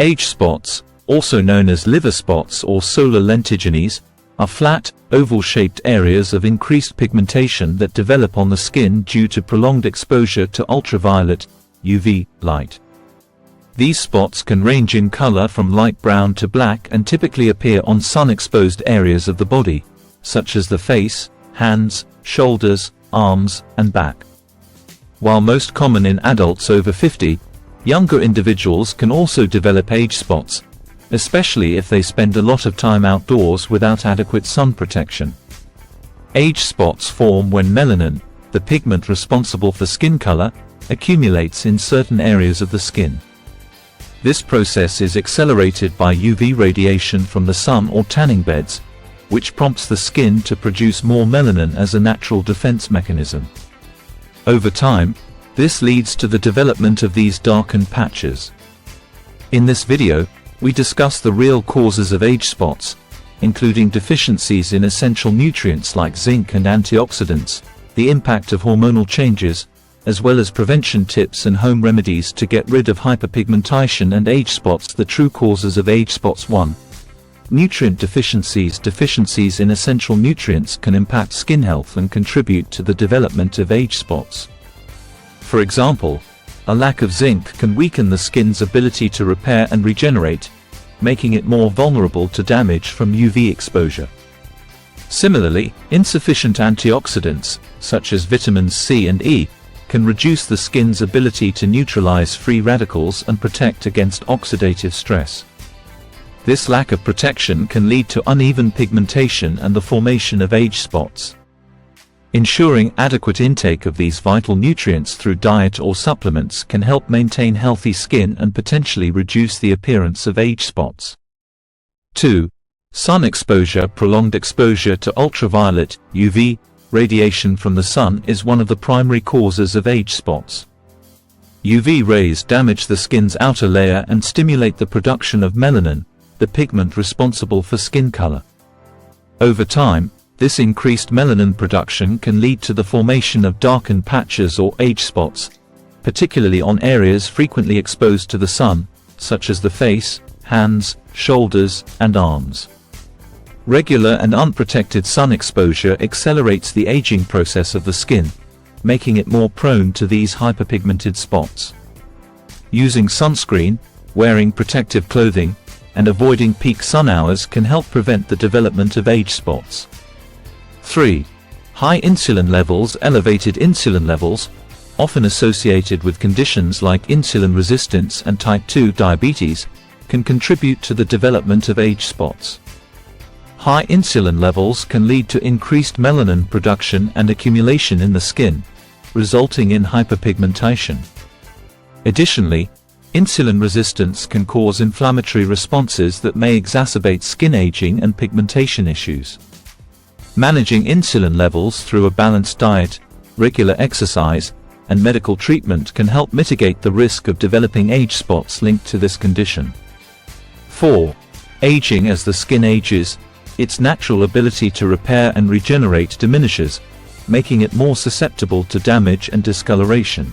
Age spots, also known as liver spots or solar lentigines, are flat, oval-shaped areas of increased pigmentation that develop on the skin due to prolonged exposure to ultraviolet (UV) light. These spots can range in color from light brown to black and typically appear on sun-exposed areas of the body, such as the face, hands, shoulders, arms, and back. While most common in adults over 50, younger individuals can also develop age spots, especially if they spend a lot of time outdoors without adequate sun protection. Age spots form when melanin, the pigment responsible for skin color, accumulates in certain areas of the skin. This process is accelerated by UV radiation from the sun or tanning beds, which prompts the skin to produce more melanin as a natural defense mechanism. Over time, this leads to the development of these darkened patches. In this video, we discuss the real causes of age spots, including deficiencies in essential nutrients like zinc and antioxidants, the impact of hormonal changes, as well as prevention tips and home remedies to get rid of hyperpigmentation and age spots. The true causes of age spots. 1. Nutrient deficiencies. Deficiencies in essential nutrients can impact skin health and contribute to the development of age spots. For example, a lack of zinc can weaken the skin's ability to repair and regenerate, making it more vulnerable to damage from UV exposure. Similarly, insufficient antioxidants, such as vitamins C and E, can reduce the skin's ability to neutralize free radicals and protect against oxidative stress. This lack of protection can lead to uneven pigmentation and the formation of age spots. Ensuring adequate intake of these vital nutrients through diet or supplements can help maintain healthy skin and potentially reduce the appearance of age spots. 2. Sun exposure. Prolonged exposure to ultraviolet (UV) radiation from the sun is one of the primary causes of age spots. UV rays damage the skin's outer layer and stimulate the production of melanin, the pigment responsible for skin color. Over time, this increased melanin production can lead to the formation of darkened patches or age spots, particularly on areas frequently exposed to the sun, such as the face, hands, shoulders, and arms. Regular and unprotected sun exposure accelerates the aging process of the skin, making it more prone to these hyperpigmented spots. Using sunscreen, wearing protective clothing, and avoiding peak sun hours can help prevent the development of age spots. 3. High insulin levels. Elevated insulin levels, often associated with conditions like insulin resistance and type 2 diabetes, can contribute to the development of age spots. High insulin levels can lead to increased melanin production and accumulation in the skin, resulting in hyperpigmentation. Additionally, insulin resistance can cause inflammatory responses that may exacerbate skin aging and pigmentation issues. Managing insulin levels through a balanced diet, regular exercise, and medical treatment can help mitigate the risk of developing age spots linked to this condition. 4. Aging. As the skin ages, its natural ability to repair and regenerate diminishes, making it more susceptible to damage and discoloration.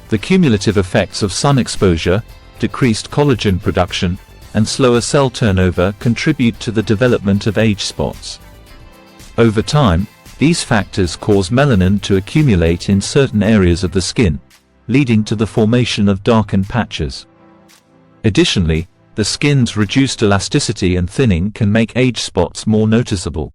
The cumulative effects of sun exposure, decreased collagen production, and slower cell turnover contribute to the development of age spots. Over time, these factors cause melanin to accumulate in certain areas of the skin, leading to the formation of darkened patches. Additionally, the skin's reduced elasticity and thinning can make age spots more noticeable.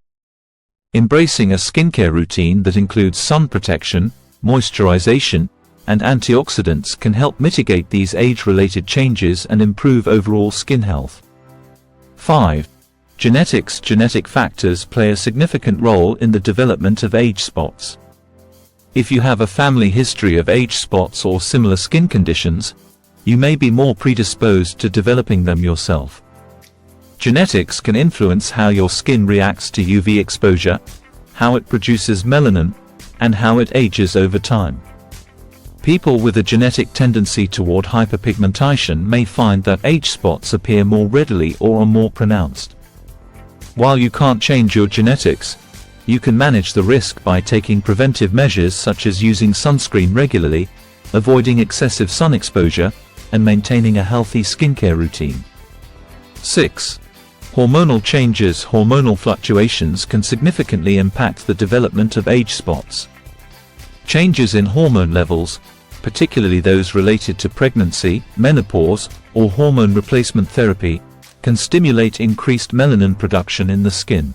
Embracing a skincare routine that includes sun protection, moisturization, and antioxidants can help mitigate these age-related changes and improve overall skin health. 5. Genetics. Genetic factors play a significant role in the development of age spots. If you have a family history of age spots or similar skin conditions, you may be more predisposed to developing them yourself. Genetics can influence how your skin reacts to UV exposure, how it produces melanin, and how it ages over time. People with a genetic tendency toward hyperpigmentation may find that age spots appear more readily or are more pronounced. While you can't change your genetics, you can manage the risk by taking preventive measures such as using sunscreen regularly, avoiding excessive sun exposure, and maintaining a healthy skincare routine. 6. Hormonal changes. Hormonal fluctuations can significantly impact the development of age spots. Changes in hormone levels, particularly those related to pregnancy, menopause, or hormone replacement therapy, can stimulate increased melanin production in the skin.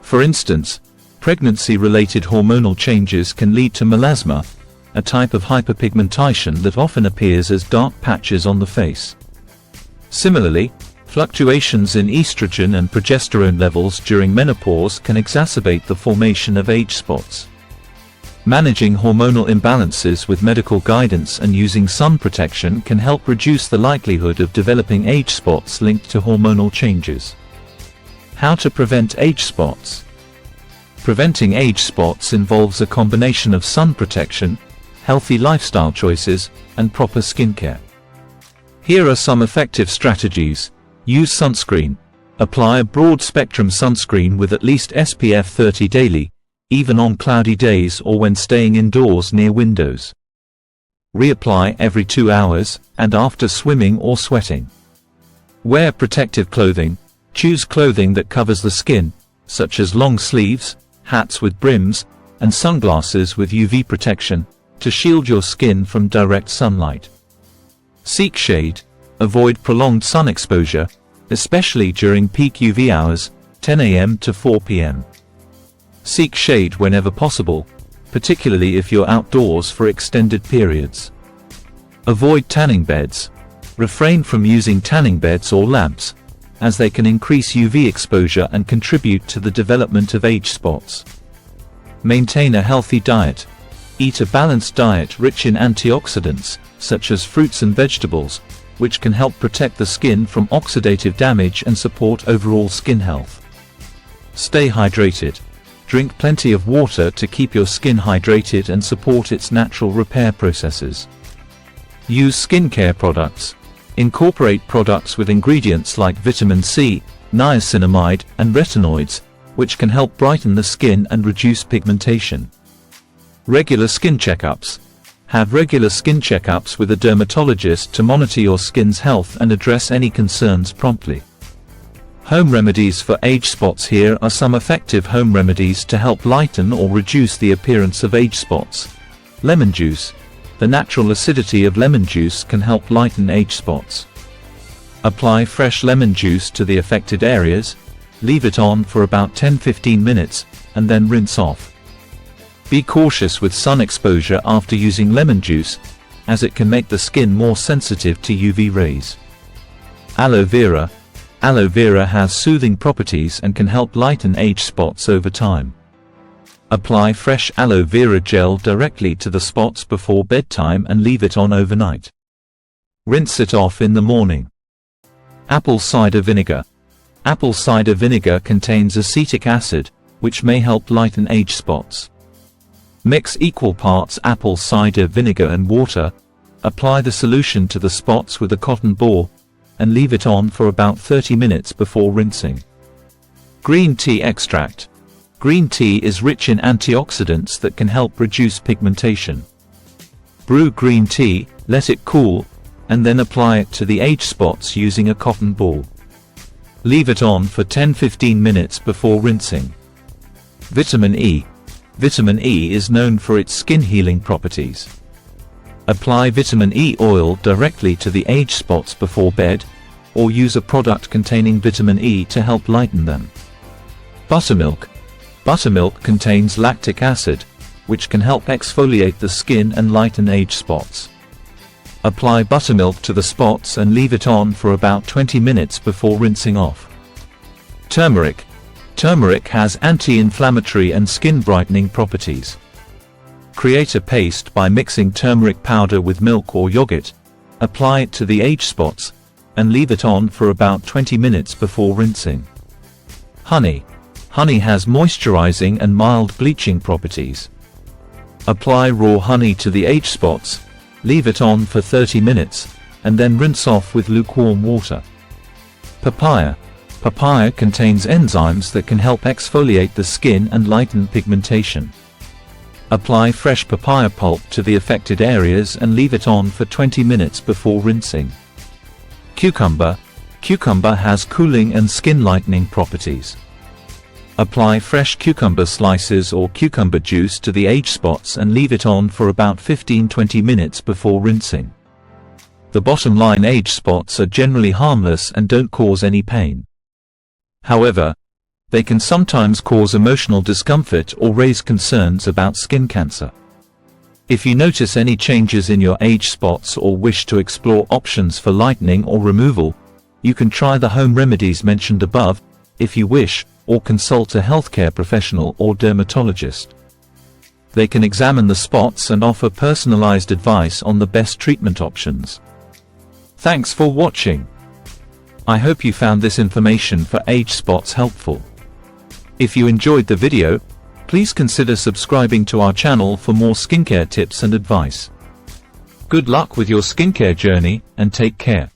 For instance, pregnancy-related hormonal changes can lead to melasma, a type of hyperpigmentation that often appears as dark patches on the face. Similarly, fluctuations in estrogen and progesterone levels during menopause can exacerbate the formation of age spots. Managing hormonal imbalances with medical guidance and using sun protection can help reduce the likelihood of developing age spots linked to hormonal changes. How to prevent age spots? Preventing age spots involves a combination of sun protection, healthy lifestyle choices, and proper skincare. Here are some effective strategies. Use sunscreen. Apply a broad-spectrum sunscreen with at least SPF 30 daily, even on cloudy days or when staying indoors near windows. Reapply every 2 hours, and after swimming or sweating. Wear protective clothing. Choose clothing that covers the skin, such as long sleeves, hats with brims, and sunglasses with UV protection, to shield your skin from direct sunlight. Seek shade. Avoid prolonged sun exposure, especially during peak UV hours, 10 a.m. to 4 p.m. Seek shade whenever possible, particularly if you're outdoors for extended periods. Avoid tanning beds. Refrain from using tanning beds or lamps, as they can increase UV exposure and contribute to the development of age spots. Maintain a healthy diet. Eat a balanced diet rich in antioxidants, such as fruits and vegetables, which can help protect the skin from oxidative damage and support overall skin health. Stay hydrated. Drink plenty of water to keep your skin hydrated and support its natural repair processes. Use skincare products. Incorporate products with ingredients like vitamin C, niacinamide, and retinoids, which can help brighten the skin and reduce pigmentation. Regular skin checkups. Have regular skin checkups with a dermatologist to monitor your skin's health and address any concerns promptly. Home remedies for age spots. Here are some effective home remedies to help lighten or reduce the appearance of age spots. Lemon juice. The natural acidity of lemon juice can help lighten age spots. Apply fresh lemon juice to the affected areas, leave it on for about 10-15 minutes, and then rinse off. Be cautious with sun exposure after using lemon juice, as it can make the skin more sensitive to UV rays. Aloe vera. Aloe vera has soothing properties and can help lighten age spots over time. Apply fresh aloe vera gel directly to the spots before bedtime and leave it on overnight. Rinse it off in the morning. Apple cider vinegar. Apple cider vinegar contains acetic acid, which may help lighten age spots. Mix equal parts apple cider vinegar and water, apply the solution to the spots with a cotton ball, and leave it on for about 30 minutes before rinsing. Green tea extract. Green tea is rich in antioxidants that can help reduce pigmentation. Brew green tea, let it cool, and then apply it to the age spots using a cotton ball. Leave it on for 10-15 minutes before rinsing. Vitamin E. Vitamin E is known for its skin healing properties. Apply vitamin E oil directly to the age spots before bed, or use a product containing vitamin E to help lighten them. Buttermilk. Buttermilk contains lactic acid, which can help exfoliate the skin and lighten age spots. Apply buttermilk to the spots and leave it on for about 20 minutes before rinsing off. Turmeric. Turmeric has anti-inflammatory and skin brightening properties. Create a paste by mixing turmeric powder with milk or yogurt, apply it to the age spots, and leave it on for about 20 minutes before rinsing. Honey. Honey has moisturizing and mild bleaching properties. Apply raw honey to the age spots, leave it on for 30 minutes, and then rinse off with lukewarm water. Papaya. Papaya contains enzymes that can help exfoliate the skin and lighten pigmentation. Apply fresh papaya pulp to the affected areas and leave it on for 20 minutes before rinsing. Cucumber. Cucumber has cooling and skin lightening properties. Apply fresh cucumber slices or cucumber juice to the age spots and leave it on for about 15-20 minutes before rinsing. The bottom line, age spots are generally harmless and don't cause any pain. However, they can sometimes cause emotional discomfort or raise concerns about skin cancer. If you notice any changes in your age spots or wish to explore options for lightening or removal, you can try the home remedies mentioned above, if you wish, or consult a healthcare professional or dermatologist. They can examine the spots and offer personalized advice on the best treatment options. Thanks for watching. I hope you found this information for age spots helpful. If you enjoyed the video, please consider subscribing to our channel for more skincare tips and advice. Good luck with your skincare journey, and take care.